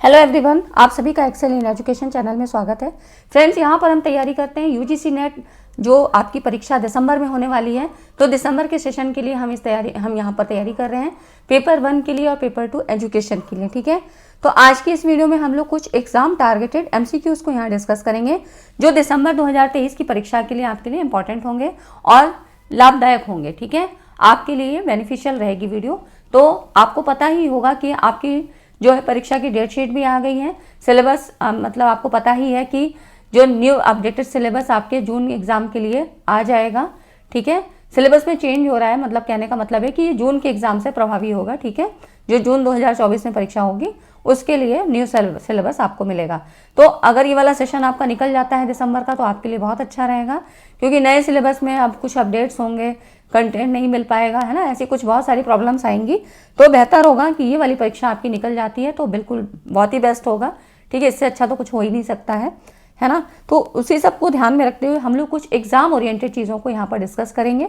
Hello everyone, आप सभी का एक्सेल इन एजुकेशन चैनल में स्वागत है। फ्रेंड्स, यहाँ पर हम तैयारी करते हैं यूजीसी नेट जो आपकी परीक्षा दिसंबर में होने वाली है। तो दिसंबर के सेशन के लिए हम यहाँ पर तैयारी कर रहे हैं पेपर 1 के लिए और पेपर 2 एजुकेशन के लिए। ठीक है, तो आज की इस वीडियो में हम लोग कुछ एग्जाम टारगेटेड एमसीक्यूज को यहाँ डिस्कस करेंगे जो दिसंबर 2023 की परीक्षा के लिए आपके लिए इंपॉर्टेंट होंगे और लाभदायक होंगे। ठीक है, आपके लिए बेनिफिशियल रहेगी वीडियो। तो आपको पता ही होगा कि आपकी जो है परीक्षा की डेट शीट भी आ गई है। सिलेबस मतलब आपको पता ही है कि जो न्यू अपडेटेड सिलेबस आपके जून एग्जाम के लिए आ जाएगा। ठीक है, सिलेबस में चेंज हो रहा है, मतलब कहने का मतलब है कि ये जून के एग्जाम से प्रभावी होगा। ठीक है, जो जून 2024 में परीक्षा होगी उसके लिए न्यू सिलेबस आपको मिलेगा। तो अगर ये वाला सेशन आपका निकल जाता है दिसंबर का तो आपके लिए बहुत अच्छा रहेगा, क्योंकि नए सिलेबस में अब कुछ अपडेट्स होंगे, कंटेंट नहीं मिल पाएगा, है ना, ऐसी कुछ बहुत सारी प्रॉब्लम्स आएंगी। तो बेहतर होगा कि ये वाली परीक्षा आपकी निकल जाती है तो बिल्कुल बहुत ही बेस्ट होगा। ठीक है, इससे अच्छा तो कुछ हो ही नहीं सकता है ना। तो उसी सब को ध्यान में रखते हुए हम लोग कुछ एग्जाम ओरिएंटेड चीज़ों को यहाँ पर डिस्कस करेंगे।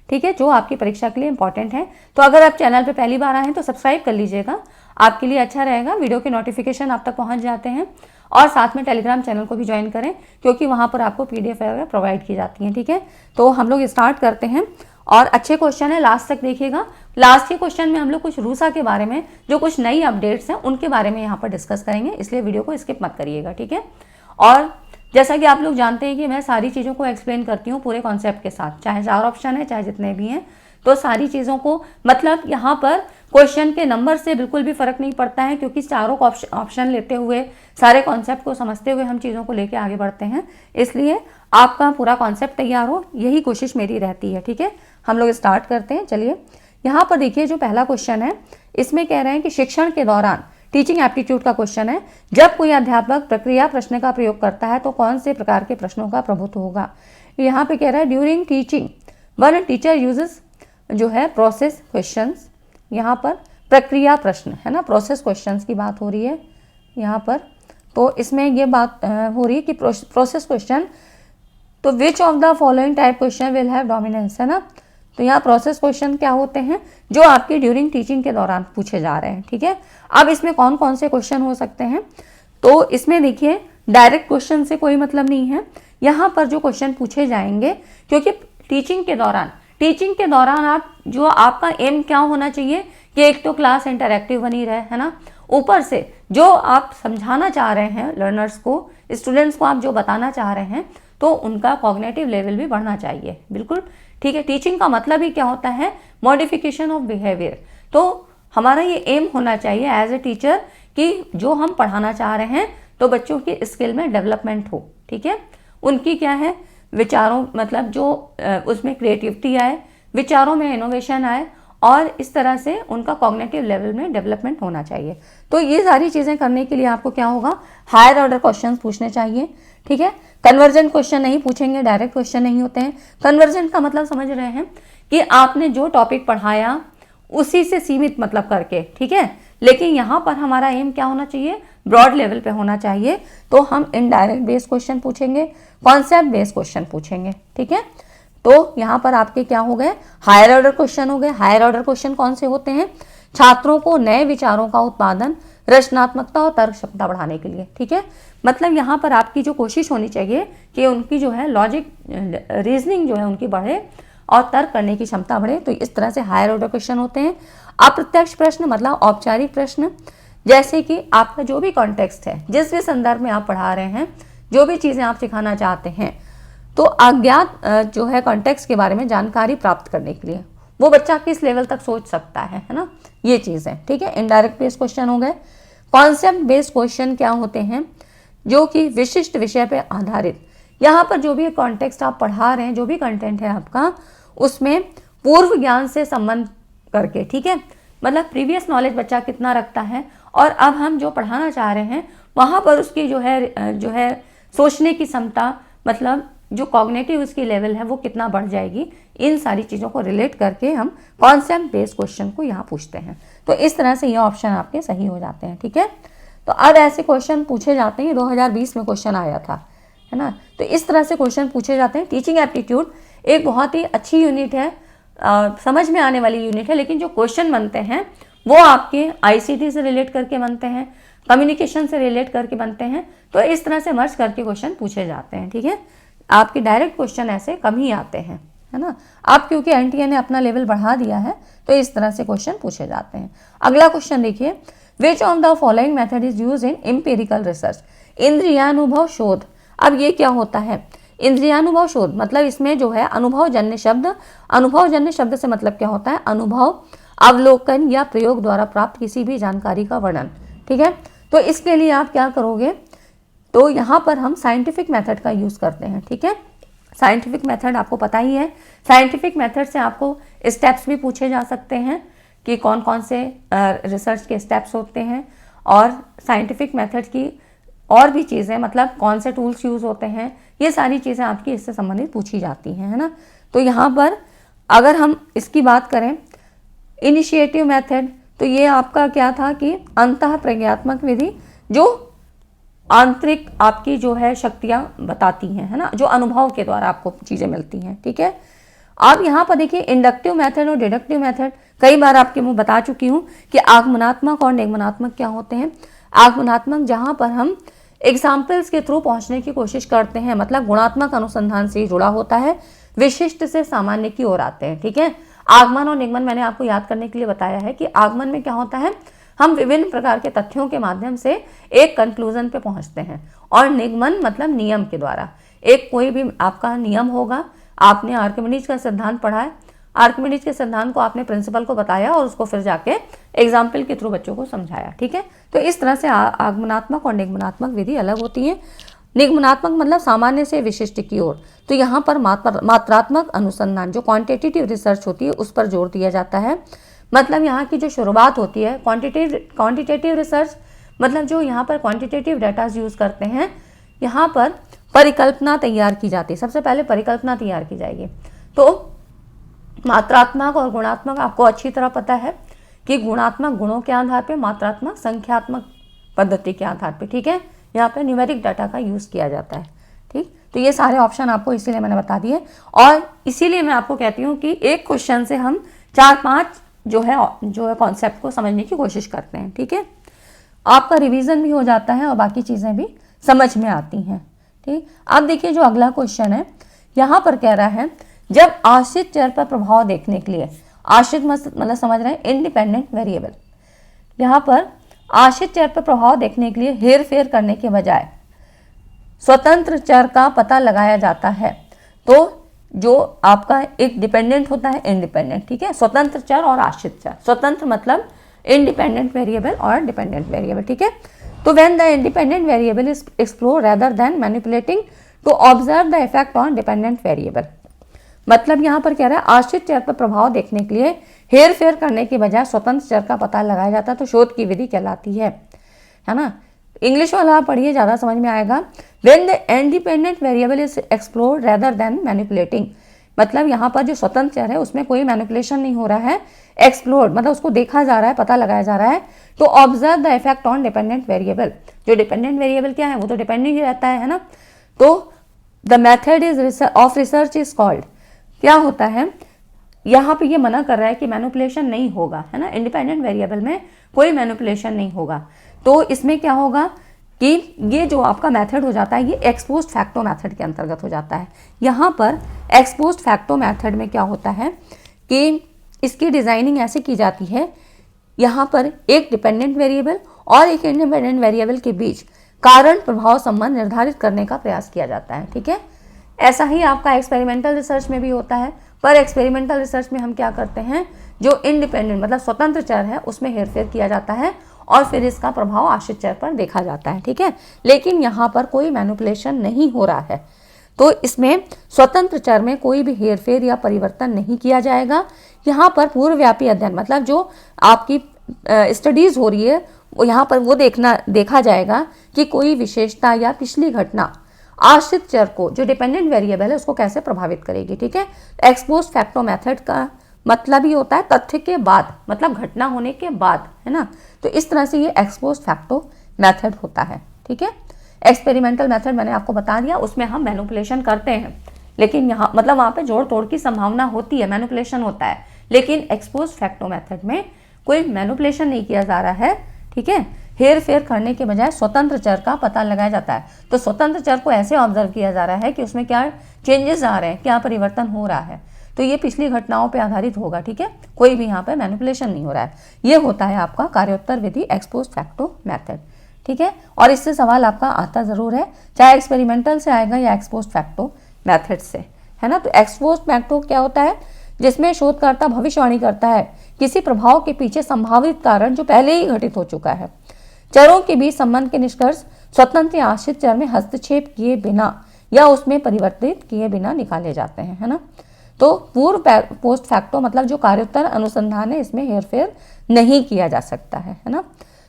ठीक है, जो आपकी परीक्षा के लिए इंपॉर्टेंट है। तो अगर आप चैनल पे पहली बार आए हैं तो सब्सक्राइब कर लीजिएगा, आपके लिए अच्छा रहेगा। वीडियो के नोटिफिकेशन आप तक पहुंच जाते हैं और साथ में टेलीग्राम चैनल को भी ज्वाइन करें, क्योंकि वहां पर आपको पीडीएफ वगैरह प्रोवाइड की जाती हैं। ठीक है, तो हम लोग स्टार्ट करते हैं और अच्छे क्वेश्चन है, लास्ट तक देखिएगा। लास्ट के क्वेश्चन में हम लोग कुछ रूसा के बारे में, जो कुछ नई अपडेट्स हैं उनके बारे में यहाँ पर डिस्कस करेंगे, इसलिए वीडियो को स्किप मत करिएगा। ठीक है, और जैसा कि आप लोग जानते हैं कि मैं सारी चीज़ों को एक्सप्लेन करती हूँ पूरे कॉन्सेप्ट के साथ, चाहे 4 ऑप्शन है चाहे जितने भी हैं, तो सारी चीज़ों को, मतलब यहाँ पर क्वेश्चन के नंबर से बिल्कुल भी फर्क नहीं पड़ता है, क्योंकि चारों ऑप्शन लेते हुए, सारे कॉन्सेप्ट को समझते हुए हम चीज़ों को लेके आगे बढ़ते हैं। इसलिए आपका पूरा कॉन्सेप्ट तैयार हो, यही कोशिश मेरी रहती है। ठीक है, हम लोग स्टार्ट करते हैं। चलिए, यहाँ पर देखिए जो पहला क्वेश्चन है, इसमें कह रहे हैं कि शिक्षण के दौरान, टीचिंग एप्टीट्यूड का क्वेश्चन है, जब कोई अध्यापक प्रक्रिया प्रश्न का प्रयोग करता है तो कौन से प्रकार के प्रश्नों का प्रभुत्व होगा। यहाँ पे कह रहा है during teaching one teacher uses जो है प्रोसेस क्वेश्चंस। यहाँ पर प्रक्रिया प्रश्न है ना, प्रोसेस क्वेश्चंस की बात हो रही है यहाँ पर। तो इसमें ये बात हो रही है कि प्रोसेस क्वेश्चन, तो विच of the following type question will have dominance, है ना। तो यहाँ प्रोसेस क्वेश्चन क्या होते हैं, जो आपके ड्यूरिंग टीचिंग के दौरान पूछे जा रहे हैं। ठीक है, अब इसमें कौन कौन से क्वेश्चन हो सकते हैं, तो इसमें देखिए डायरेक्ट क्वेश्चन से कोई मतलब नहीं है। यहाँ पर जो क्वेश्चन पूछे जाएंगे, क्योंकि टीचिंग के दौरान आप जो आपका एम क्या होना चाहिए कि एक तो क्लास इंटरैक्टिव बनी रहे, है ना, ऊपर से जो आप समझाना चाह रहे हैं लर्नर्स को, स्टूडेंट्स को आप जो बताना चाह रहे हैं, तो उनका कॉग्निटिव लेवल भी बढ़ना चाहिए। बिल्कुल ठीक है, टीचिंग का मतलब ही क्या होता है, मॉडिफिकेशन ऑफ बिहेवियर। तो हमारा ये एम होना चाहिए एज ए टीचर कि जो हम पढ़ाना चाह रहे हैं तो बच्चों की स्किल में डेवलपमेंट हो। ठीक है, उनकी क्या है, विचारों, मतलब जो उसमें क्रिएटिविटी आए, विचारों में इनोवेशन आए, और इस तरह से उनका कॉग्निटिव लेवल में डेवलपमेंट होना चाहिए। तो ये सारी चीज़ें करने के लिए आपको क्या होगा, हायर ऑर्डर क्वेश्चन पूछने चाहिए। ठीक है, कन्वर्जन क्वेश्चन नहीं पूछेंगे, डायरेक्ट क्वेश्चन नहीं होते हैं। कन्वर्जन का मतलब समझ रहे हैं कि आपने जो टॉपिक पढ़ाया उसी से सीमित मतलब करके। ठीक है, लेकिन यहाँ पर हमारा एम क्या होना चाहिए, ब्रॉड लेवल पे होना चाहिए। तो हम इनडायरेक्ट बेस्ड क्वेश्चन पूछेंगे, कॉन्सेप्ट बेस्ड क्वेश्चन पूछेंगे। ठीक है, तो यहाँ पर आपके क्या हो गए, हायर ऑर्डर क्वेश्चन हो गए। हायर ऑर्डर क्वेश्चन कौन से होते हैं, छात्रों को नए विचारों का उत्पादन, रचनात्मकता और तर्क क्षमता बढ़ाने के लिए। ठीक है, मतलब यहाँ पर आपकी जो कोशिश होनी चाहिए कि उनकी जो है लॉजिक, रीजनिंग जो है उनकी बढ़े और तर्क करने की क्षमता बढ़े। तो इस तरह से हायर ऑर्डर क्वेश्चन होते हैं। अप्रत्यक्ष प्रश्न मतलब औपचारिक प्रश्न, जैसे कि आपका जो भी कॉन्टेक्स्ट है, जिस भी संदर्भ में आप पढ़ा रहे हैं, जो भी चीज़ें आप सिखाना चाहते हैं, तो अज्ञात जो है कॉन्टेक्स्ट के बारे में जानकारी प्राप्त करने के लिए वो बच्चा किस लेवल तक सोच सकता है ना, ये चीज़ है। ठीक है, इनडायरेक्ट बेस्ड क्वेश्चन हो गए। कॉन्सेप्ट बेस्ड क्वेश्चन क्या होते हैं, जो कि विशिष्ट विषय पे आधारित, यहाँ पर जो भी कॉन्टेक्स्ट आप पढ़ा रहे हैं, जो भी कंटेंट है आपका, उसमें पूर्व ज्ञान से संबंध करके। ठीक है, मतलब प्रीवियस नॉलेज बच्चा कितना रखता है और अब हम जो पढ़ाना चाह रहे हैं वहाँ पर उसकी जो है सोचने की क्षमता, मतलब जो कॉग्निटिव उसकी लेवल है वो कितना बढ़ जाएगी। इन सारी चीज़ों को रिलेट करके हम कॉन्सेप्ट बेस्ड क्वेश्चन को यहाँ पूछते हैं। तो इस तरह से ये ऑप्शन आपके सही हो जाते हैं। ठीक है, तो अब ऐसे क्वेश्चन पूछे जाते हैं, 2020 में क्वेश्चन आया था, है ना। तो इस तरह से क्वेश्चन पूछे जाते हैं। टीचिंग एप्टीट्यूड एक बहुत ही अच्छी यूनिट है, समझ में आने वाली यूनिट है, लेकिन जो क्वेश्चन बनते हैं वो आपके आईसीटी से रिलेट करके बनते हैं, कम्युनिकेशन से रिलेट करके बनते हैं। तो इस तरह से मर्ज करके क्वेश्चन पूछे जाते हैं, ठीक है। आपके डायरेक्ट क्वेश्चन ऐसे कम ही आते हैं, है ना। अब क्योंकि एनटीए ने अपना लेवल बढ़ा दिया है तो इस तरह से क्वेश्चन पूछे जाते हैं। अगला क्वेश्चन देखिए, which of the following method is use in empirical research, इंद्रियानुभव शोध। अब ये क्या होता है, इंद्रियानुभव शोध मतलब इसमें जो है अनुभवजन्य शब्द से मतलब क्या होता है, अनुभव, अवलोकन या प्रयोग द्वारा प्राप्त किसी भी जानकारी का वर्णन, ठीक है। तो इसके लिए आप क्या करोगे, तो यहाँ पर हम साइंटिफिक मेथड का यूज करते हैं, ठीक है। साइंटिफिक मेथड आपको पता ही है, साइंटिफिक मेथड से आपको स्टेप्स भी पूछे जा सकते हैं कि कौन कौन से रिसर्च के स्टेप्स होते हैं, और साइंटिफिक मेथड की और भी चीज़ें, मतलब कौन से टूल्स यूज़ होते हैं, ये सारी चीज़ें आपकी इससे संबंधित पूछी जाती हैं, है ना। तो यहाँ पर अगर हम इसकी बात करें इनिशिएटिव मेथड, तो ये आपका क्या था कि अंतः प्रज्ञात्मक विधि जो आंतरिक आपकी जो है शक्तियाँ बताती हैं, है ना, जो अनुभव के द्वारा आपको चीज़ें मिलती हैं, ठीक है। आप यहाँ पर देखिए इंडक्टिव मेथड और डिडक्टिव मेथड, कई बार आपके मुँह बता चुकी हूँ कि आगमनात्मक और निगमनात्मक क्या होते हैं। आगमनात्मक जहाँ पर हम एग्जाम्पल्स के थ्रू पहुँचने की कोशिश करते हैं, मतलब गुणात्मक अनुसंधान से जुड़ा होता है, विशिष्ट से सामान्य की ओर आते हैं, ठीक है। आगमन और निगमन मैंने आपको याद करने के लिए बताया है कि आगमन में क्या होता है, हम विभिन्न प्रकार के तथ्यों के माध्यम से एक कंक्लूजन पे पहुंचते हैं, और निगमन मतलब नियम के द्वारा, एक कोई भी आपका नियम होगा, आपने आर्किमिडीज का सिद्धांत पढ़ा है, आर्किमिडीज के सिद्धांत को आपने प्रिंसिपल को बताया और उसको फिर जाके एग्जाम्पल के थ्रू बच्चों को समझाया, ठीक है। तो इस तरह से आगमनात्मक और निगमनात्मक विधि अलग होती है। निगमनात्मक मतलब सामान्य से विशिष्ट की ओर, तो यहाँ पर मात्रात्मक अनुसंधान जो क्वांटिटेटिव रिसर्च होती है उस पर जोर दिया जाता है। मतलब यहाँ की जो शुरुआत होती है क्वांटिटेटिव रिसर्च, मतलब जो यहाँ पर क्वांटिटेटिव डाटाज यूज़ करते हैं, यहाँ पर परिकल्पना तैयार की जाती है, सबसे पहले परिकल्पना तैयार की जाएगी। तो मात्रात्मक और गुणात्मक आपको अच्छी तरह पता है कि गुणात्मक गुणों के आधार पे, मात्रात्मक संख्यात्मक पद्धति के आधार पे, ठीक है। यहाँ पे न्यूमेरिक डाटा का यूज़ किया जाता है, ठीक। तो ये सारे ऑप्शन आपको इसीलिए मैंने बता दिए, और इसीलिए मैं आपको कहती हूँ कि एक क्वेश्चन से हम 4-5 जो है कॉन्सेप्ट को समझने की कोशिश करते हैं, ठीक है। आपका रिवीजन भी हो जाता है और बाकी चीज़ें भी समझ में आती हैं, ठीक। अब देखिए जो अगला क्वेश्चन है, यहाँ पर कह रहा है जब आश्रित चर पर प्रभाव देखने के लिए, आश्रित मतलब समझ रहे हैं इंडिपेंडेंट वेरिएबल, यहाँ पर आश्रित चर पर प्रभाव देखने के लिए हेर फेर करने के बजाय स्वतंत्र चर का पता लगाया जाता है, तो जो आपका एक डिपेंडेंट होता है इंडिपेंडेंट, ठीक है, स्वतंत्र चर और आश्रित चर। स्वतंत्र मतलब इंडिपेंडेंट वेरिएबल और डिपेंडेंट वेरिएबल, ठीक है। तो when the independent variable is explore rather than manipulating to observe the effect on dependent variable, मतलब यहाँ पर कह रहा है आश्रित चर पर प्रभाव देखने के लिए हेर फेर करने के बजाय स्वतंत्र चर का पता लगाया जाता है, तो शोध की विधि कहलाती है ना। इंग्लिश वाला आप पढ़िए, ज़्यादा समझ में आएगा। When the independent variable is explore rather than manipulating, मतलब यहाँ पर जो स्वतंत्र चर है उसमें कोई मैनिपुलेशन नहीं हो रहा है, एक्सप्लोर मतलब उसको देखा जा रहा है, पता लगाया जा रहा है, तो observe the effect on dependent variable, जो डिपेंडेंट वेरिएबल क्या है वो तो डिपेंडेंट ही रहता है ना। तो the method is of research is called, क्या होता है यहाँ पे ये मना कर रहा है कि मैनिपुलेशन नहीं होगा, है ना, इंडिपेंडेंट वेरिएबल में कोई मैनिपुलेशन नहीं होगा। तो इसमें क्या होगा कि ये जो आपका मेथड हो जाता है ये एक्सपोज्ड फैक्टो मेथड के अंतर्गत हो जाता है। यहाँ पर एक्सपोज्ड फैक्टो मेथड में क्या होता है कि इसकी डिज़ाइनिंग ऐसे की जाती है, यहाँ पर एक डिपेंडेंट वेरिएबल और एक इंडिपेंडेंट वेरिएबल के बीच कारण प्रभाव संबंध निर्धारित करने का प्रयास किया जाता है, ठीक है। ऐसा ही आपका एक्सपेरिमेंटल रिसर्च में भी होता है, पर एक्सपेरिमेंटल रिसर्च में हम क्या करते हैं, जो इंडिपेंडेंट मतलब स्वतंत्र चर है उसमें हेरफेर किया जाता है और फिर इसका प्रभाव आश्रित चर पर देखा जाता है, ठीक है। लेकिन यहाँ पर कोई मैनिपुलेशन नहीं हो रहा है, तो इसमें स्वतंत्र चर में कोई भी हेरफेर या परिवर्तन नहीं किया जाएगा। यहाँ पर पूर्वव्यापी अध्ययन मतलब जो आपकी स्टडीज हो रही है वो यहाँ पर वो देखा जाएगा कि कोई विशेषता या पिछली घटना आश्रित चर को, जो डिपेंडेंट वेरिएबल है, उसको कैसे प्रभावित करेगी, ठीक है। एक्सपोज्ड फैक्टो मेथड का मतलब ही होता है तथ्य के बाद, मतलब घटना होने के बाद, है ना। तो इस तरह से ये एक्सपोज्ड फैक्टो मेथड होता है, ठीक है। एक्सपेरिमेंटल मेथड मैंने आपको बता दिया, उसमें हम मैनिपुलेशन करते हैं, लेकिन यहाँ मतलब वहाँ पे जोड़ तोड़ की संभावना होती है, मैनिपुलेशन होता है, लेकिन एक्सपोज्ड फैक्टो मेथड में कोई मैनिपुलेशन नहीं किया जा रहा है, ठीक है। हेर फेर करने के बजाय स्वतंत्र चर का पता लगाया जाता है। तो स्वतंत्र चर को ऐसे ऑब्जर्व किया जा रहा है कि उसमें क्या चेंजेस आ रहे हैं, क्या परिवर्तन हो रहा है, तो ये पिछली घटनाओं पे आधारित होगा, ठीक है। कोई भी यहाँ पे मैनिपुलेशन नहीं हो रहा है। ये होता है आपका कार्योत्तर विधि, एक्स पोस्ट फैक्टो मेथड, ठीक है। और इससे सवाल आपका आता जरूर है, चाहे एक्सपेरिमेंटल से आएगा या एक्स पोस्ट फैक्टो मेथड से, है ना। तो एक्स पोस्ट फैक्टो क्या होता है, जिसमें शोधकर्ता भविष्यवाणी करता है किसी प्रभाव के पीछे संभावित कारण जो पहले ही घटित हो चुका है। चरों के बीच संबंध के निष्कर्ष स्वतंत्र या आश्रित चर में हस्तक्षेप किए बिना या उसमें परिवर्तित किए बिना निकाले जाते हैं, है ना। तो पूर्व पोस्ट फैक्टो मतलब जो कार्योत्तर अनुसंधान है, इसमें हेरफेर नहीं किया जा सकता है ना।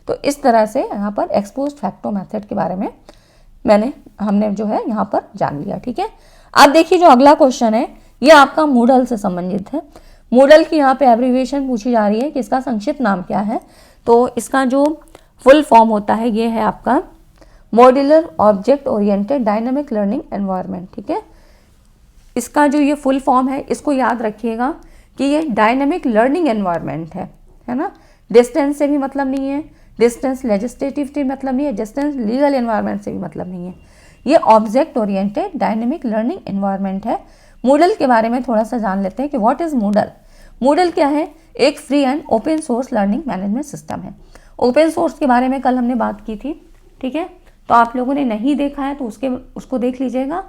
तो इस तरह से यहाँ पर एक्स पोस्ट फैक्टो मेथड के बारे में हमने जो है यहाँ पर जान लिया, ठीक है। अब देखिए जो अगला क्वेश्चन है ये आपका मूडल से संबंधित है। मूडल की यहाँ पे एब्रीविएशन पूछी जा रही है कि इसका संक्षिप्त नाम क्या है। तो इसका जो फुल फॉर्म होता है ये है आपका modular object oriented dynamic learning environment, ठीक है। इसका जो ये फुल फॉर्म है इसको याद रखिएगा कि ये डायनामिक लर्निंग एनवायरनमेंट है ना। डिस्टेंस से भी मतलब नहीं है, डिस्टेंस लेजिस्लेटिव से मतलब नहीं है, डिस्टेंस लीगल एनवायरनमेंट से भी मतलब नहीं है। ये object oriented dynamic learning environment है। मूडल के बारे में थोड़ा सा जान लेते हैं कि व्हाट इज मूडल। मूडल क्या है, एक free and open source learning management system है। ओपन सोर्स के बारे में कल हमने बात की थी, ठीक है। तो आप लोगों ने नहीं देखा है तो उसको देख लीजिएगा।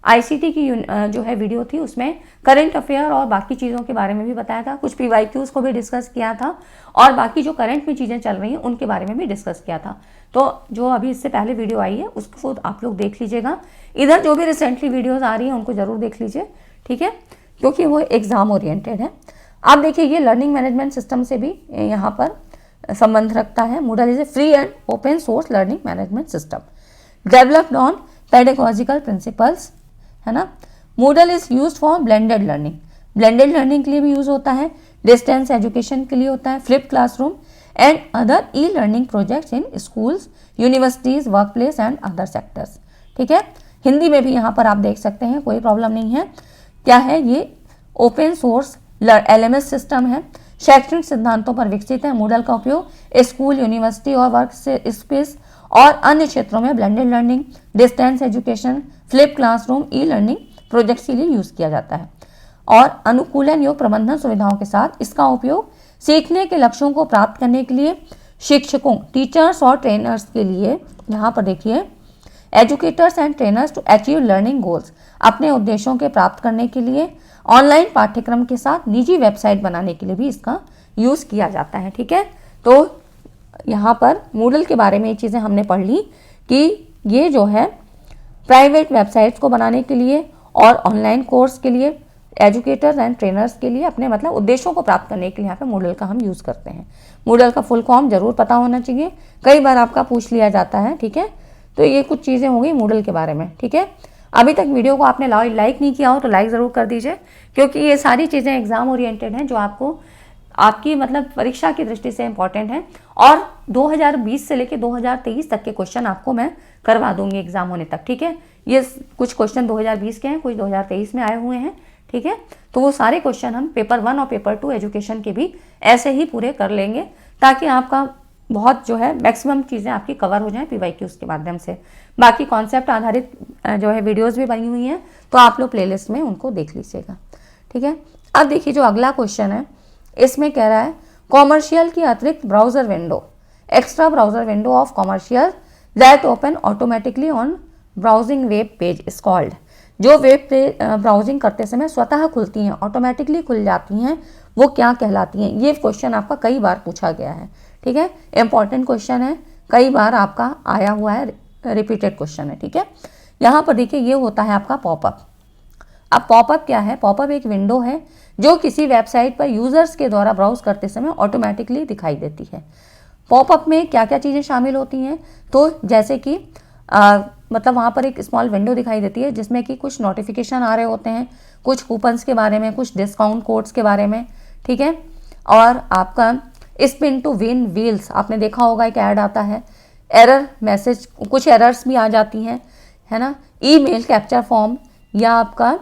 आईसीटी की जो है वीडियो थी, उसमें करंट अफेयर और बाकी चीज़ों के बारे में भी बताया था, कुछ पीवाईक्यूज को भी डिस्कस किया था और बाकी जो करंट में चीज़ें चल रही हैं उनके बारे में भी डिस्कस किया था। तो जो अभी इससे पहले वीडियो आई है उसको आप लोग देख लीजिएगा। इधर जो भी रिसेंटली वीडियोज़ आ रही हैं उनको ज़रूर देख लीजिए, ठीक है, क्योंकि वो एग्ज़ाम ओरिएंटेड है। आप देखिए ये लर्निंग मैनेजमेंट सिस्टम से भी यहाँ पर संबंध रखता है। Moodle is a free and open source learning management system developed on pedagogical principles, है ना। Moodle is used for blended learning, blended learning के लिए भी यूज होता है, डिस्टेंस एजुकेशन के लिए होता है, flip classroom and other e learning projects in schools, universities, work place and other sectors, ठीक है। हिंदी में भी यहाँ पर आप देख सकते हैं, कोई प्रॉब्लम नहीं है। क्या है ये ओपन सोर्स LMS सिस्टम है, शैक्षणिक सिद्धांतों पर विकसित है। मूडल का उपयोग स्कूल, यूनिवर्सिटी और वर्क स्पेस और अन्य क्षेत्रों में blended learning, distance education, flip classroom, e learning projects के लिए यूज किया जाता है। और अनुकूलन योग प्रबंधन सुविधाओं के साथ इसका उपयोग सीखने के लक्ष्यों को प्राप्त करने के लिए शिक्षकों, टीचर्स और ट्रेनर्स के लिए, यहाँ पर देखिए, educators and trainers to achieve learning goals, अपने उद्देश्यों के प्राप्त करने के लिए, ऑनलाइन पाठ्यक्रम के साथ निजी वेबसाइट बनाने के लिए भी इसका यूज किया जाता है, ठीक है। तो यहाँ पर मूडल के बारे में ये चीज़ें हमने पढ़ ली कि ये जो है प्राइवेट वेबसाइट्स को बनाने के लिए और ऑनलाइन कोर्स के लिए, एजुकेटर्स एंड ट्रेनर्स के लिए, अपने मतलब उद्देश्यों को प्राप्त करने के लिए यहाँ पे मूडल का हम यूज़ करते हैं। मूडल का फुल फॉर्म जरूर पता होना चाहिए, कई बार आपका पूछ लिया जाता है, ठीक है। तो ये कुछ चीज़ें हो गई मूडल के बारे में, ठीक है। अभी तक वीडियो को आपने लाइक नहीं किया हो तो लाइक ज़रूर कर दीजिए, क्योंकि ये सारी चीज़ें एग्जाम ओरिएंटेड हैं जो आपको आपकी मतलब परीक्षा की दृष्टि से इंपॉर्टेंट है। और 2020 से लेकर 2023 तक के क्वेश्चन आपको मैं करवा दूंगी एग्जाम होने तक, ठीक है। ये कुछ क्वेश्चन 2020 के हैं, कुछ 2023 में आए हुए हैं, ठीक है। तो वो सारे क्वेश्चन हम पेपर 1 और पेपर 2 एजुकेशन के भी ऐसे ही पूरे कर लेंगे, ताकि आपका बहुत जो है मैक्सिमम चीज़ें आपकी कवर हो जाएं पीवाईक्यूज के माध्यम से। बाकी कॉन्सेप्ट आधारित जो है वीडियोस भी बनी हुई हैं, तो आप लोग प्लेलिस्ट में उनको देख लीजिएगा, ठीक है। अब देखिए जो अगला क्वेश्चन है, इसमें कह रहा है कॉमर्शियल की अतिरिक्त browser window, extra browser window of commercial that open automatically on browsing web page is called, जो वेब ब्राउजिंग करते समय स्वतः खुलती हैं, ऑटोमेटिकली खुल जाती हैं, वो क्या कहलाती हैं। ये क्वेश्चन आपका कई बार पूछा गया है, ठीक है। इंपॉर्टेंट क्वेश्चन है, कई बार आपका आया हुआ है, रिपीटेड क्वेश्चन है, ठीक है। यहाँ पर देखिए ये होता है आपका पॉपअप। अब पॉपअप क्या है, पॉपअप एक विंडो है जो किसी वेबसाइट पर यूजर्स के द्वारा ब्राउज करते समय ऑटोमेटिकली दिखाई देती है। पॉपअप में क्या क्या चीज़ें शामिल होती हैं, तो जैसे कि मतलब वहाँ पर एक स्मॉल विंडो दिखाई देती है जिसमें कि कुछ नोटिफिकेशन आ रहे होते हैं, कुछ कूपन्स के बारे में, कुछ डिस्काउंट कोड्स के बारे में, ठीक है। और आपका स्पिन टू विन व्हील्स, आपने देखा होगा एक ऐड आता है, एरर मैसेज, कुछ एरर्स भी आ जाती हैं, है ना। ईमेल कैप्चर फॉर्म, या आपका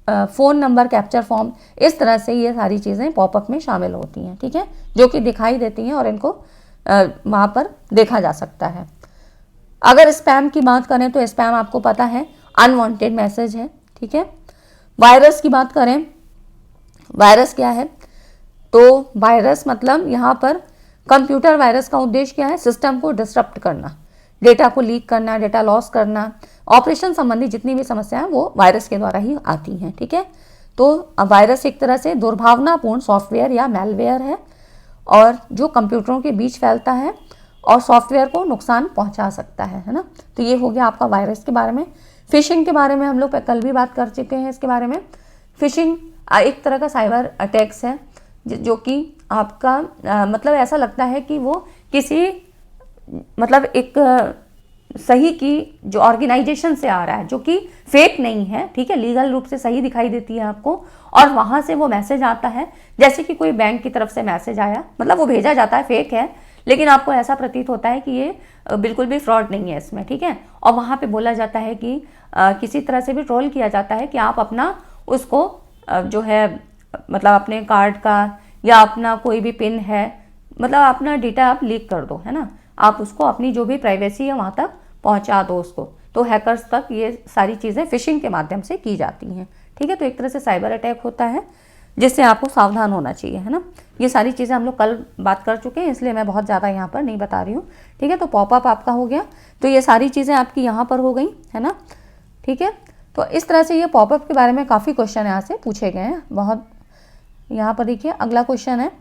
फ़ोन नंबर कैप्चर फॉर्म, इस तरह से ये सारी चीज़ें पॉपअप में शामिल होती हैं, ठीक है, जो कि दिखाई देती हैं और इनको वहाँ पर देखा जा सकता है। अगर स्पैम की बात करें तो स्पैम आपको पता है अनवांटेड मैसेज है, ठीक है। वायरस की बात करें, वायरस क्या है, तो वायरस मतलब यहाँ पर कंप्यूटर वायरस का उद्देश्य क्या है, सिस्टम को डिसरप्ट करना, डेटा को लीक करना, डेटा लॉस करना, ऑपरेशन संबंधी जितनी भी समस्याएं वो वायरस के द्वारा ही आती हैं, ठीक है। तो वायरस एक तरह से दुर्भावनापूर्ण सॉफ्टवेयर या मैलवेयर है और जो कंप्यूटरों के बीच फैलता है और सॉफ्टवेयर को नुकसान पहुंचा सकता है ना। तो ये हो गया आपका वायरस के बारे में। फिशिंग के बारे में हम लोग कल भी बात कर चुके हैं इसके बारे में। फिशिंग एक तरह का साइबर अटैक्स है जो कि आपका मतलब ऐसा लगता है कि वो किसी मतलब एक सही की जो ऑर्गेनाइजेशन से आ रहा है, जो कि फेक नहीं है, ठीक है, लीगल रूप से सही दिखाई देती है आपको, और वहाँ से वो मैसेज आता है जैसे कि कोई बैंक की तरफ से मैसेज आया, मतलब वो भेजा जाता है, फेक है, लेकिन आपको ऐसा प्रतीत होता है कि ये बिल्कुल भी फ्रॉड नहीं है इसमें, ठीक है। और वहाँ पे बोला जाता है कि किसी तरह से भी ट्रोल किया जाता है कि आप अपना उसको जो है मतलब अपने कार्ड का या अपना कोई भी पिन है, मतलब अपना डेटा आप लीक कर दो, है ना, आप उसको अपनी जो भी प्राइवेसी है वहाँ तक पहुँचा दो उसको। तो हैकर्स तक ये सारी चीज़ें फिशिंग के माध्यम से की जाती हैं, ठीक है। तो एक तरह से साइबर अटैक होता है जिससे आपको सावधान होना चाहिए, है ना। ये सारी चीज़ें हम लोग कल बात कर चुके हैं, इसलिए मैं बहुत ज़्यादा यहाँ पर नहीं बता रही हूँ, ठीक है। तो पॉपअप आपका हो गया, तो ये सारी चीज़ें आपकी यहाँ पर हो गई, है ना, ठीक है। तो इस तरह से ये पॉपअप के बारे में काफ़ी क्वेश्चन यहाँ से पूछे गए हैं बहुत। यहाँ पर देखिए अगला क्वेश्चन है,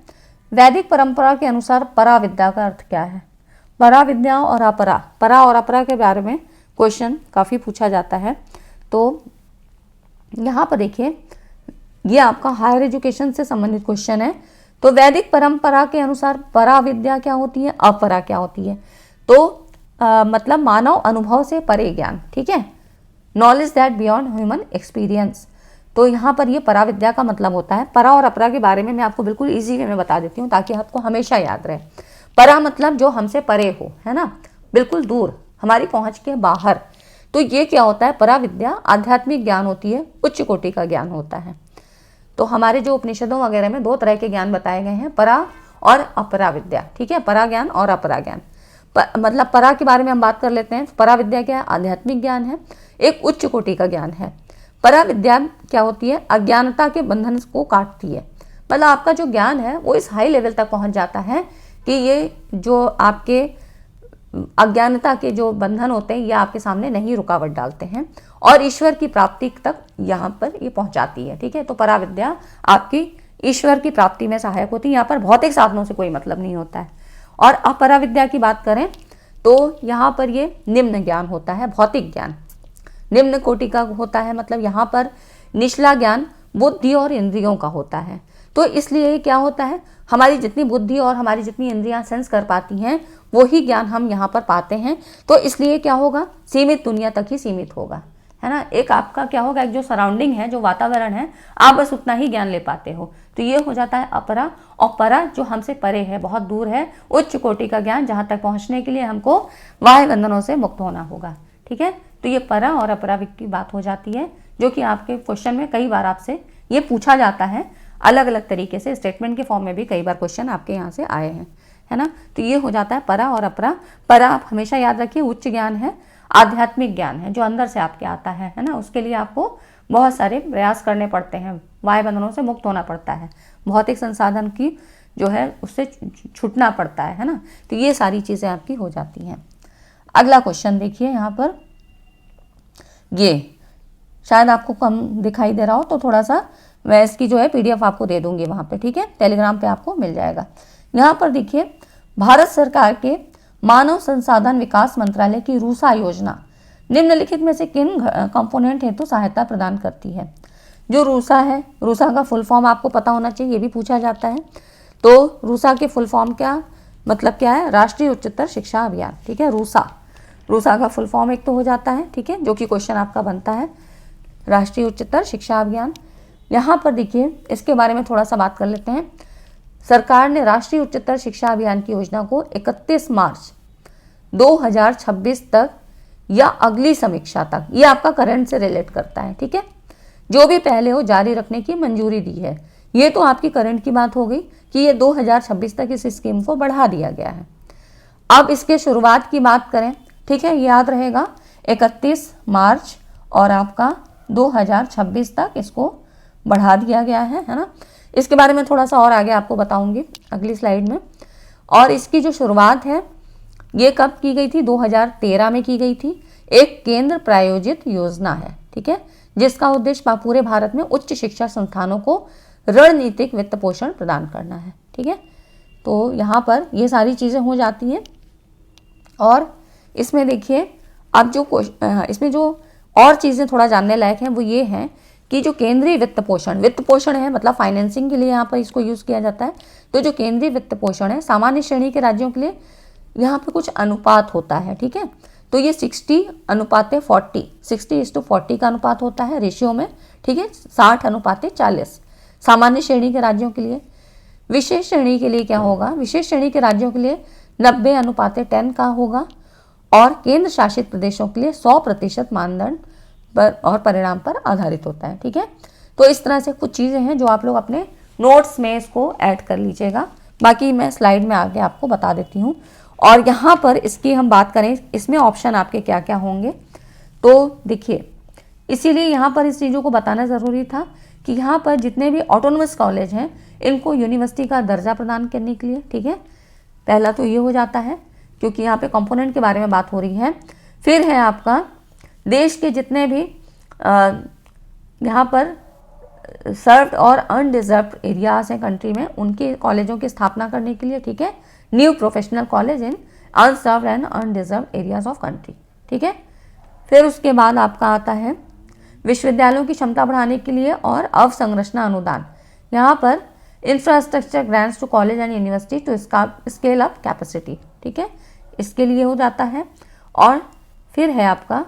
वैदिक परंपरा के अनुसार पराविद्या का अर्थ क्या है। पराविद्या और अपरा, परा और अपरा के बारे में क्वेश्चन काफ़ी पूछा जाता है। तो यहाँ पर देखिए ये आपका हायर एजुकेशन से संबंधित क्वेश्चन है। तो वैदिक परंपरा के अनुसार पराविद्या क्या होती है, अपरा क्या होती है। तो मतलब मानव अनुभव से परे ज्ञान, ठीक है, knowledge that beyond human experience. तो यहाँ पर ये पराविद्या का मतलब होता है। परा और अपरा के बारे में मैं आपको बिल्कुल इजी वे में बता देती हूँ ताकि आपको हमेशा याद रहे। परा मतलब जो हमसे परे हो, है ना, बिल्कुल दूर, हमारी पहुँच के बाहर। तो ये क्या होता है, पराविद्या आध्यात्मिक ज्ञान होती है, उच्च कोटि का ज्ञान होता है। तो हमारे जो उपनिषदों वगैरह में दो तरह के ज्ञान बताए गए हैं, परा और अपरा विद्या, ठीक है, परा ज्ञान और अपरा ज्ञान। मतलब परा के बारे में हम बात कर लेते हैं। परा विद्या क्या है, आध्यात्मिक ज्ञान है, एक उच्च कोटि का ज्ञान है। परा विद्या क्या होती है, अज्ञानता के बंधन को काटती है। मतलब आपका जो ज्ञान है वो इस हाई लेवल तक पहुंच जाता है कि ये जो आपके अज्ञानता के जो बंधन होते हैं ये आपके सामने नहीं रुकावट डालते हैं और ईश्वर की प्राप्ति तक यहाँ पर ये पहुँचाती है, ठीक है। तो पराविद्या आपकी ईश्वर की प्राप्ति में सहायक होती है। यहाँ पर भौतिक साधनों से कोई मतलब नहीं होता है। और अपराविद्या की बात करें तो यहाँ पर ये निम्न ज्ञान होता है, भौतिक ज्ञान निम्न कोटि का होता है। मतलब यहाँ पर निचला ज्ञान बुद्धि और इंद्रियों का होता है। तो इसलिए क्या होता है, हमारी जितनी बुद्धि और हमारी जितनी इंद्रियां सेंस कर पाती हैं वही ज्ञान हम यहाँ पर पाते हैं। तो इसलिए क्या होगा, सीमित दुनिया तक ही सीमित होगा, है ना। एक आपका क्या होगा, एक जो सराउंडिंग है, जो वातावरण है, आप बस उतना ही ज्ञान ले पाते हो। तो ये हो जाता है अपरा। और परा जो हमसे परे है, बहुत दूर है, उच्च कोटि का ज्ञान, जहाँ तक पहुँचने के लिए हमको बाह्य बंधनों से मुक्त होना होगा, ठीक है। तो ये परा और अपरा की बात हो जाती है, जो कि आपके क्वेश्चन में कई बार आपसे ये पूछा जाता है अलग अलग तरीके से, स्टेटमेंट के फॉर्म में भी कई बार क्वेश्चन आपके यहाँ से आए हैं, है ना। तो ये हो जाता है परा और अपरा। परा आप हमेशा याद रखिए उच्च ज्ञान है, आध्यात्मिक ज्ञान है, जो अंदर से आपके आता है ना। उसके लिए आपको बहुत सारे प्रयास करने पड़ते हैं, बाह्य बंधनों से मुक्त होना पड़ता है, भौतिक संसाधन की जो है उससे छूटना पड़ता है ना। तो ये सारी चीज़ें आपकी हो जाती हैं। अगला क्वेश्चन देखिए, यहाँ पर ये शायद आपको कम दिखाई दे रहा हो तो थोड़ा सा मैं इसकी जो है PDF आपको दे दूंगी वहाँ पे, ठीक है, टेलीग्राम पे आपको मिल जाएगा। यहाँ पर देखिए, भारत सरकार के मानव संसाधन विकास मंत्रालय की रूसा योजना निम्नलिखित में से किन कंपोनेंट हेतु सहायता प्रदान करती है। जो रूसा है, रूसा का फुल फॉर्म आपको पता होना चाहिए, ये भी पूछा जाता है। तो रूसा के फुल फॉर्म क्या मतलब क्या है, राष्ट्रीय उच्चतर शिक्षा अभियान, ठीक है। रूसा का फुल फॉर्म एक तो हो जाता है, ठीक है, जो कि क्वेश्चन आपका बनता है, राष्ट्रीय उच्चतर शिक्षा अभियान। यहाँ पर देखिए इसके बारे में थोड़ा सा बात कर लेते हैं। सरकार ने राष्ट्रीय उच्चतर शिक्षा अभियान की योजना को 31 मार्च 2026 तक या अगली समीक्षा तक, ये आपका करंट से रिलेट करता है, ठीक है, जो भी पहले हो जारी रखने की मंजूरी दी है। ये तो आपकी करंट की बात हो गई कि ये 2026 तक इस स्कीम को बढ़ा दिया गया है। अब इसके शुरुआत की बात करें, ठीक है, याद रहेगा 31 मार्च और आपका 2026 तक इसको बढ़ा दिया गया है ना। इसके बारे में थोड़ा सा और आगे आपको बताऊंगी अगली स्लाइड में। और इसकी जो शुरुआत है ये कब की गई थी? 2013 में की गई थी। एक केंद्र प्रायोजित योजना है, ठीक है, जिसका उद्देश्य पूरे भारत में उच्च शिक्षा संस्थानों को रणनीतिक वित्त पोषण प्रदान करना है, ठीक है। तो यहाँ पर ये सारी चीज़ें हो जाती हैं। और इसमें देखिए अब जो इसमें जो और चीज़ें थोड़ा जानने लायक हैं वो ये हैं कि जो केंद्रीय वित्त पोषण है, मतलब फाइनेंसिंग के लिए यहाँ पर इसको यूज़ किया जाता है। तो जो केंद्रीय वित्त पोषण है सामान्य श्रेणी के राज्यों के लिए यहाँ पे कुछ अनुपात होता है, ठीक है। तो ये 60:40, 60:40 का अनुपात होता है रेशियो में, ठीक है। 60:40 सामान्य श्रेणी के राज्यों के लिए। विशेष श्रेणी के लिए क्या होगा? विशेष श्रेणी के राज्यों के लिए 90:10 का होगा और केंद्र शासित प्रदेशों के लिए 100% मानदंड पर और परिणाम पर आधारित होता है, ठीक है। तो इस तरह से कुछ चीज़ें हैं जो आप लोग अपने नोट्स में इसको ऐड कर लीजिएगा। बाकी मैं स्लाइड में आगे आपको बता देती हूँ। और यहाँ पर इसकी हम बात करें, इसमें ऑप्शन आपके क्या क्या होंगे, तो देखिए इसीलिए यहाँ पर इस चीज़ों को बताना ज़रूरी था कि यहाँ पर जितने भी ऑटोनोमस कॉलेज हैं इनको यूनिवर्सिटी का दर्जा प्रदान करने के लिए, ठीक है, पहला तो ये हो जाता है क्योंकि यहाँ पे कंपोनेंट के बारे में बात हो रही है। फिर है आपका देश के जितने भी यहाँ पर सर्व्ड और अनडिजर्व्ड एरियाज हैं कंट्री में, उनके कॉलेजों की स्थापना करने के लिए, ठीक है, new professional college in unserved and undeserved areas of country, ठीक है। फिर उसके बाद आपका आता है विश्वविद्यालयों की क्षमता बढ़ाने के लिए और अवसंरचना अनुदान। यहाँ पर infrastructure grants to college and university to scale up capacity, ठीक है, इसके लिए हो जाता है। और फिर है आपका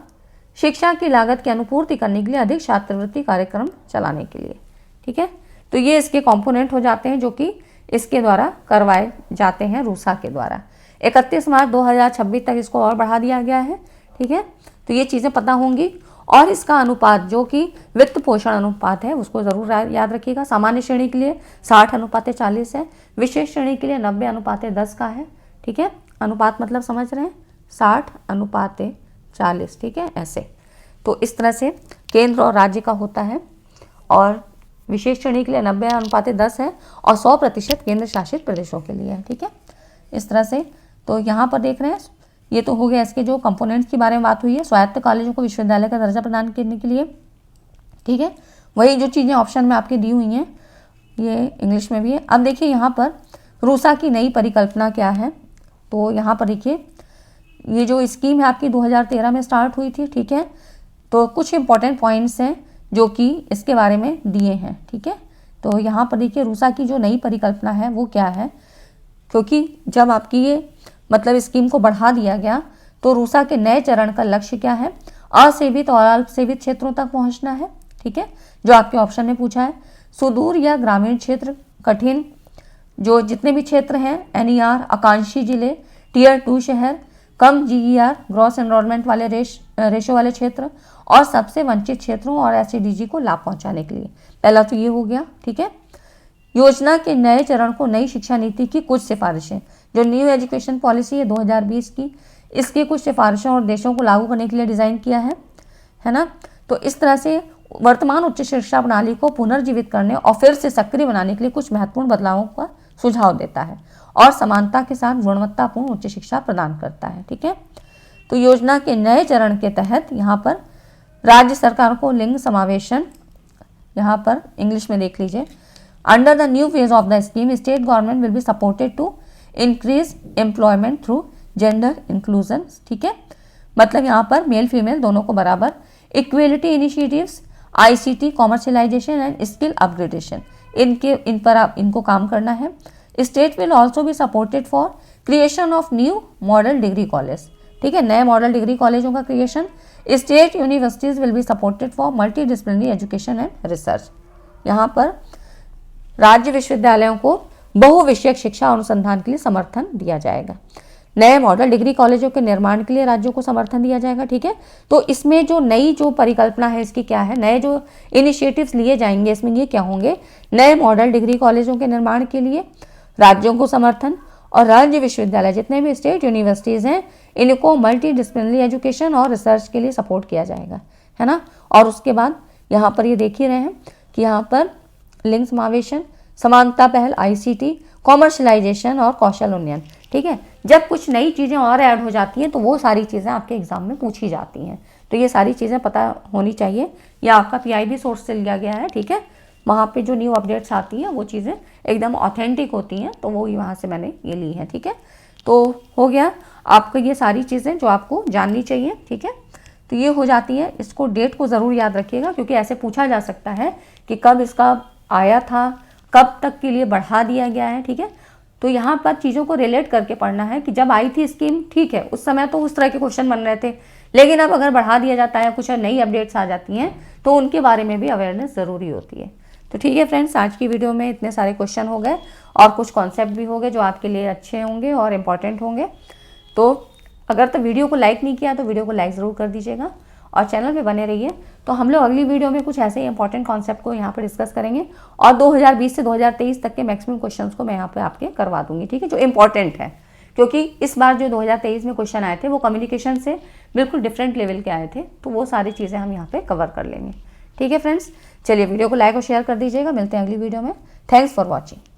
शिक्षा की लागत की अनुपूर्ति करने के लिए अधिक छात्रवृत्ति कार्यक्रम चलाने के लिए, ठीक है। तो ये इसके कंपोनेंट हो जाते हैं जो कि इसके द्वारा करवाए जाते हैं रूसा के द्वारा। 31 मार्च 2026 तक इसको और बढ़ा दिया गया है, ठीक है। तो ये चीज़ें पता होंगी। और इसका अनुपात जो कि वित्त पोषण अनुपात है उसको ज़रूर याद रखिएगा। सामान्य श्रेणी के लिए 60:40 है, विशेष श्रेणी के लिए 90:10 का है, ठीक है। अनुपात मतलब समझ रहे हैं, 60:40, ठीक है, ऐसे। तो इस तरह से केंद्र और राज्य का होता है और विशेष श्रेणी के लिए 90:10 है और 100% केंद्र शासित प्रदेशों के लिए है, ठीक है, इस तरह से। तो यहाँ पर देख रहे हैं ये तो हो गया इसके जो कंपोनेंट्स के बारे में बात हुई है। स्वायत्त कॉलेजों को विश्वविद्यालय का दर्जा प्रदान करने के लिए, ठीक है, वही जो चीज़ें ऑप्शन में आपके दी हुई हैं ये इंग्लिश में भी है। अब देखिए यहाँ पर रूसा की नई परिकल्पना क्या है, तो यहाँ पर देखिए ये जो स्कीम है आपकी 2013 में स्टार्ट हुई थी, ठीक है। तो कुछ इंपॉर्टेंट पॉइंट्स हैं जो कि इसके बारे में दिए हैं, ठीक है। तो यहाँ पर देखिए रूसा की जो नई परिकल्पना है वो क्या है, क्योंकि जब आपकी ये मतलब स्कीम को बढ़ा दिया गया तो रूसा के नए चरण का लक्ष्य क्या है? असेवित और अल्पसेवित क्षेत्रों तक पहुंचना है, ठीक है, जो आपके ऑप्शन में पूछा है। सुदूर या ग्रामीण क्षेत्र, कठिन जो जितने भी क्षेत्र हैं, NER, आकांक्षी जिले, Tier 2 शहर, कम GER ग्रॉस एनरोलमेंट वाले रेशो वाले क्षेत्र और सबसे वंचित क्षेत्रों और SCDG को लाभ पहुंचाने के लिए। पहला तो ये हो गया, ठीक है। योजना के नए चरण को नई शिक्षा नीति की कुछ सिफारिशें, जो न्यू एजुकेशन पॉलिसी है 2020 की, इसकी कुछ सिफारिशों और देशों को लागू करने के लिए डिज़ाइन किया है ना। तो इस तरह से वर्तमान उच्च शिक्षा प्रणाली को पुनर्जीवित करने और फिर से सक्रिय बनाने के लिए कुछ महत्वपूर्ण बदलावों का सुझाव देता है और समानता के साथ गुणवत्तापूर्ण उच्च शिक्षा प्रदान करता है, ठीक है। तो योजना के नए चरण के तहत यहाँ पर राज्य सरकार को लिंग समावेशन, यहाँ पर इंग्लिश में देख लीजिए, under the new phase of the scheme state government will be supported to increase employment through gender inclusion, ठीक है। मतलब यहाँ पर मेल फीमेल दोनों को बराबर, equality initiatives, ICT commercialisation and skill upgradation, इन पर इनको काम करना है। State will also be supported for creation of new model degree college, ठीक है, नए मॉडल डिग्री कॉलेजों का creation. State universities will be supported for multi disciplinary education and research, यहाँ पर राज्य विश्वविद्यालयों को बहुविषयक शिक्षा और अनुसंधान के लिए समर्थन दिया जाएगा। नए मॉडल डिग्री कॉलेजों के निर्माण के लिए राज्यों को समर्थन दिया जाएगा। ठीक है, तो इसमें जो नई जो परिकल्पना है इसकी क्या है, नए जो इनिशिएटिव्स लिए जाएंगे इसमें ये क्या होंगे, नए मॉडल डिग्री कॉलेजों के निर्माण के लिए राज्यों को समर्थन, और राज्य विश्वविद्यालय जितने भी स्टेट यूनिवर्सिटीज़ हैं इनको मल्टी डिसिप्लिनरी एजुकेशन और रिसर्च के लिए सपोर्ट किया जाएगा, है ना। और उसके बाद यहाँ पर ये देख ही रहे हैं कि यहाँ पर लिंग समावेशन, समानता पहल, ICT, कॉमर्शलाइजेशन और कौशल उन्नयन। ठीक है, जब कुछ नई चीज़ें और ऐड हो जाती हैं तो वो सारी चीज़ें आपके एग्जाम में पूछी जाती हैं, तो ये सारी चीज़ें पता होनी चाहिए। यह आपका PIB सोर्स से लिया गया है। ठीक है, वहाँ पे जो न्यू अपडेट्स आती हैं वो चीज़ें एकदम ऑथेंटिक होती हैं, तो वो वहाँ से मैंने ये ली है। ठीक है, तो हो गया आपको ये सारी चीज़ें जो आपको जाननी चाहिए। ठीक है, तो ये हो जाती है। इसको डेट को ज़रूर याद रखिएगा क्योंकि ऐसे पूछा जा सकता है कि कब इसका आया था, कब तक के लिए बढ़ा दिया गया है। ठीक है, तो यहाँ पर चीज़ों को रिलेट करके पढ़ना है कि जब आई थी स्कीम, ठीक है, उस समय तो उस तरह के क्वेश्चन बन रहे थे, लेकिन अब अगर बढ़ा दिया जाता है, कुछ नई अपडेट्स आ जाती हैं तो उनके बारे में भी अवेयरनेस ज़रूरी होती है। तो ठीक है फ्रेंड्स, आज की वीडियो में इतने सारे क्वेश्चन हो गए और कुछ कॉन्सेप्ट भी हो गए जो आपके लिए अच्छे होंगे और इम्पॉर्टेंट होंगे। तो अगर तो वीडियो को लाइक नहीं किया तो वीडियो को लाइक ज़रूर कर दीजिएगा और चैनल पे बने रहिए। तो हम लोग अगली वीडियो में कुछ ऐसे इंपॉर्टेंट कॉन्सेप्ट को यहाँ पर डिस्कस करेंगे और 2020 से 2023 तक के मैक्सिमम क्वेश्चंस को मैं यहाँ पे आपके करवा दूंगी। ठीक है, जो इंपॉर्टेंट है, क्योंकि इस बार जो 2023 में क्वेश्चन आए थे वो कम्युनिकेशन से बिल्कुल डिफरेंट लेवल के आए थे, तो वो सारी चीज़ें हम यहाँ पे कवर कर लेंगे। ठीक है फ्रेंड्स, चलिए वीडियो को लाइक और शेयर कर दीजिएगा। मिलते हैं अगली वीडियो में। Thanks for watching.